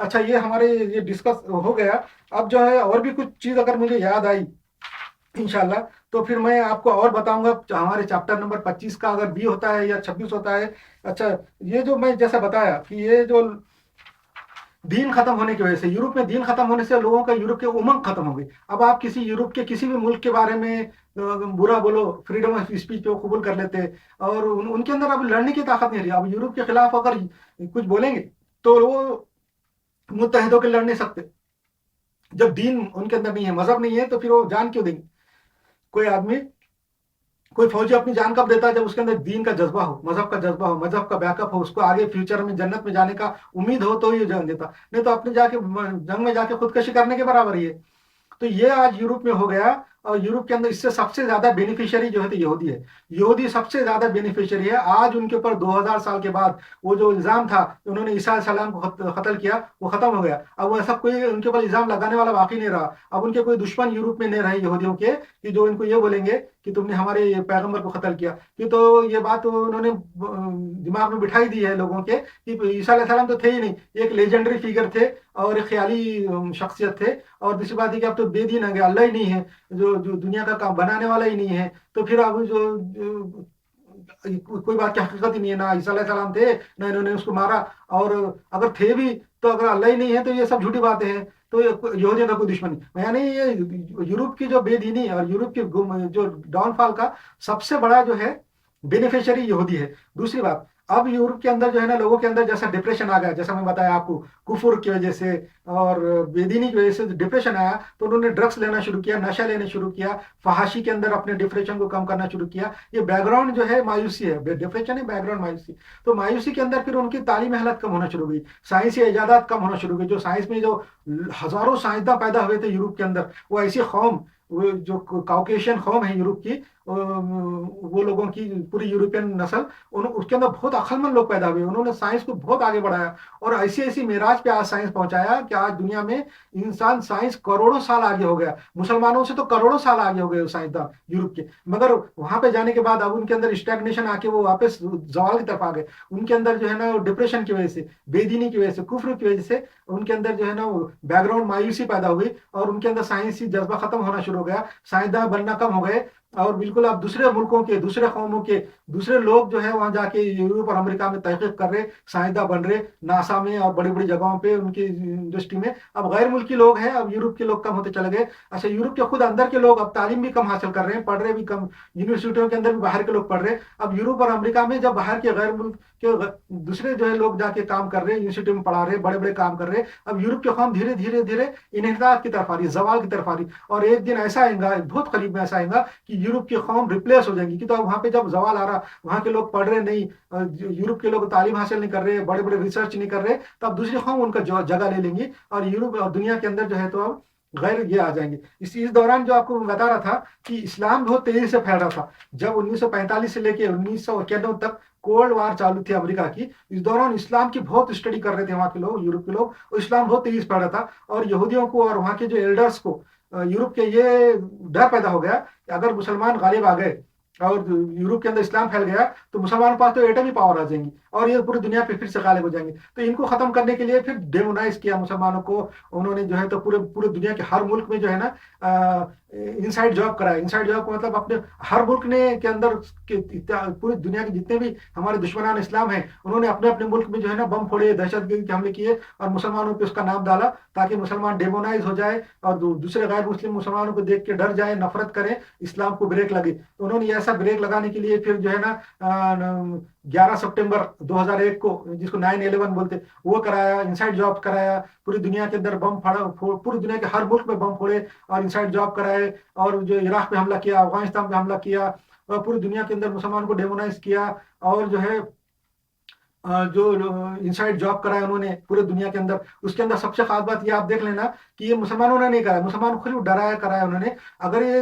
اچھا یہ ہمارے یہ ڈسکس ہو گیا. اب جو ہے اور بھی کچھ چیز اگر مجھے یاد آئی انشاءاللہ تو پھر میں آپ کو اور بتاؤں گا ہمارے چیپٹر نمبر 25 کا اگر 20 ہوتا ہے یا 26 ہوتا ہے. اچھا یہ جو میں جیسا بتایا کہ یہ جو دین ختم ہونے کی وجہ سے یورپ میں دین ختم ہونے سے لوگوں کا یورپ کے امنگ ختم ہو گئی. اب آپ کسی یورپ کے کسی بھی ملک کے بارے میں برا بولو فریڈم آف اسپیچ پہ قبول کر لیتے اور ان کے اندر اب لڑنے کی طاقت نہیں رہی. اب یورپ کے خلاف اگر کچھ بولیں گے تو وہ متحد ہو کے لڑ نہیں سکتے. جب دین ان کے اندر نہیں ہے مذہب نہیں ہے تو پھر وہ جان کیوں دیں گے. کوئی آدمی کوئی فوجی اپنی جان کب دیتا ہے جب اس کے اندر دین کا جذبہ ہو مذہب کا جذبہ ہو مذہب کا بیک اپ ہو اس کو آگے فیوچر میں جنت میں جانے کا امید ہو تو یہ جان دیتا. نہیں تو اپنے جا کے جنگ میں جا کے خودکشی کرنے کے برابر ہی ہے. تو یہ آج یورپ میں ہو گیا اور یورپ کے اندر اس سے سب سے زیادہ بینیفیشری جو ہے تو یہودی ہے. یہودی سب سے زیادہ بینیفیشری ہے. آج ان کے اوپر 2000 سال کے بعد وہ جو الزام تھا انہوں نے عیسیٰ علیہ السلام کو قتل کیا وہ ختم ہو گیا. اب وہ ایسا کوئی ان کے اوپر الزام لگانے والا باقی نہیں رہا. اب ان کے کوئی دشمن یورپ میں نہیں رہے یہودیوں کے کہ جو ان کو یہ بولیں گے کہ تم نے ہمارے پیغمبر کو قتل کیا. کہ تو یہ بات انہوں نے دماغ میں بٹھائی دی ہے لوگوں کے کہ عیسیٰ علیہ السلام تو تھے ہی نہیں ایک لیجنڈری فگر تھے اور ایک خیالی شخصیت تھے. اور دوسری بات ہے کہ اب تو بے دین ہے کہ اللہ ہی نہیں ہے جو دنیا کا کام بنانے والا ہی نہیں ہے. تو پھر اب کوئی بات کی حقیقت ہی نہیں ہے. نہ عیسیٰ علیہ السلام تھے نہ انہوں نے اس کو مارا اور اگر تھے بھی تو اگر اللہ ہی نہیں ہے تو یہ سب جھوٹی باتیں ہیں. تو یہودیوں کا کوئی دشمن نہیں. یعنی یہ یورپ کی جو بے دینی اور یورپ کی جو ڈاؤن فال کا سب سے بڑا جو ہے بینیفیشری یہودی ہے. دوسری بات اب یورپ کے اندر جو ہے نا لوگوں کے اندر جیسا ڈپریشن آ گیا جیسا میں بتایا آپ کو کفر کی وجہ سے اور بے دینی کی وجہ سے ڈپریشن آیا تو انہوں نے ڈرگس لینا شروع کیا نشہ لینا شروع کیا فحاشی کے اندر اپنے ڈپریشن کو کم کرنا شروع کیا. یہ بیک گراؤنڈ جو ہے مایوسی ہے ڈپریشن ہے بیک گراؤنڈ مایوسی. تو مایوسی کے اندر پھر ان کی تعلیمی حالت کم ہونا شروع ہوئی سائنسی ایجادات کم ہونا شروع ہوئی. جو سائنس میں جو ہزاروں سائنسداں پیدا ہوئے تھے یورپ کے اندر وہ ایسی قوم جو کاکیشین قوم ہے یورپ کی وہ لوگوں کی پوری یورپین نسل اس کے اندر بہت عقل مند لوگ پیدا ہوئے. انہوں نے سائنس کو بہت آگے بڑھایا اور ایسی ایسی معراج پہ آج سائنس پہنچایا کہ آج دنیا میں انسان سائنس کروڑوں سال آگے ہو گیا. مسلمانوں سے تو کروڑوں سال آگے ہو گئے سائنسداں یورپ کے. مگر وہاں پہ جانے کے بعد اب ان کے اندر اسٹیگنیشن آ کے وہ واپس زوال کی طرف آ گئے. ان کے اندر جو ہے نا ڈپریشن کی وجہ سے بے دینی کی وجہ سے کفر کی وجہ سے ان کے اندر جو ہے نا بیک گراؤنڈ مایوسی پیدا ہوئی اور ان کے اندر سائنسی جذبہ ختم ہونا شروع ہو گیا. سائنسداں بننا کم ہو گئے اور بالکل اب دوسرے ملکوں کے دوسرے قوموں کے دوسرے لوگ جو ہے وہاں جا کے یورپ اور امریکہ میں تحقیق کر رہے سائنسداں بن رہے ناسا میں اور بڑی بڑی جگہوں پہ ان کی انڈسٹری میں. اب غیر ملکی لوگ ہیں اب یورپ کے لوگ کم ہوتے چلے گئے. اچھا یورپ کے خود اندر کے لوگ اب تعلیم بھی کم حاصل کر رہے ہیں پڑھ رہے بھی کم یونیورسٹیوں کے اندر بھی باہر کے لوگ پڑھ رہے. اب یورپ اور امریکہ میں جب باہر کے غیر ملک کے دوسرے جو ہے لوگ جا کے کام کر رہے یونیورسٹی میں پڑھا رہے بڑے بڑے کام کر رہے. اب یورپ کے قوم دھیرے دھیرے دھیرے انحطاط کی طرف آ رہی زوال کی طرف آ رہی. اور ایک دن ایسا آئے گا بہت قریب میں ایسا آئے گا کہ یورپ کی قوم ریپلیس ہو جائیں گی. کہ تو وہاں پہ جب زوال آ رہا وہاں کے لوگ پڑھ رہے نہیں یورپ کے لوگ تعلیم حاصل نہیں کر رہے بڑے بڑے ریسرچ نہیں کر رہے تو اب دوسری قوم ان کا جگہ لے لیں گی اور یورپ اور دنیا کے اندر جو ہے تو اب غیر یہ آ جائیں گے. اس دوران جو آپ کو بتا رہا تھا کہ اسلام بہت تیزی سے پھیل رہا تھا. جب 1945 سے لے کے 1991 تک کولڈ وار چالو تھی امریکہ کی. اس دوران اسلام کی بہت اسٹڈی کر رہے تھے وہاں کے لوگ یورپ کے لوگ اور اسلام بہت تیزی سے پھیل رہا تھا. اور یہودیوں کو اور وہاں کے جو ایلڈرس کو یورپ کے یہ ڈر پیدا ہو گیا کہ اگر مسلمان غالب آ گئے اور یورپ کے اندر اسلام پھیل گیا تو مسلمانوں کے پاس تو ایٹمی پاور آ جائیں گی اور یہ پوری دنیا پہ پھر سے غالب ہو جائیں گے. تو ان کو ختم کرنے کے لیے پھر ڈیمونائز کیا مسلمانوں کو. انہوں نے جو ہے تو پورے دنیا کے ہر ملک میں جو ہے نا انسائڈ جاب کرایا. انسائڈ جاب کا مطلب اپنے ہر ملک نے کے اندر پوری دنیا کے جتنے بھی ہمارے دشمنان اسلام ہیں انہوں نے اپنے اپنے ملک میں جو ہے نا بم پھوڑے دہشت گردی کے حملے کیے اور مسلمانوں پہ اس کا نام ڈالا تاکہ مسلمان ڈیمونائز ہو جائے اور دوسرے غیر مسلم مسلمانوں کو دیکھ کے ڈر جائیں نفرت کریں اسلام کو بریک لگے. تو انہوں نے ایسا بریک لگانے کے لیے پھر جو ہے نا 11 ستمبر 2001 کو جس کو 9/11 بولتے وہ کرایا انسائڈ جاب کرایا. پوری دنیا کے اندر بم پھاڑا پوری دنیا کے ہر ملک میں بم پھوڑے اور انسائڈ جاب کرائے اور جو عراق پہ حملہ کیا افغانستان پہ حملہ کیا اور پوری دنیا کے اندر مسلمان کو ڈیمونائز کیا. اور جو ہے جو انسائڈ جاب کرایا انہوں نے پورے دنیا کے اندر. اس کے اندر سب سے خاص بات یہ آپ دیکھ لینا کہ یہ مسلمانوں نے نہیں کرایا مسلمان خود ڈرایا کرایا انہوں نے. اگر یہ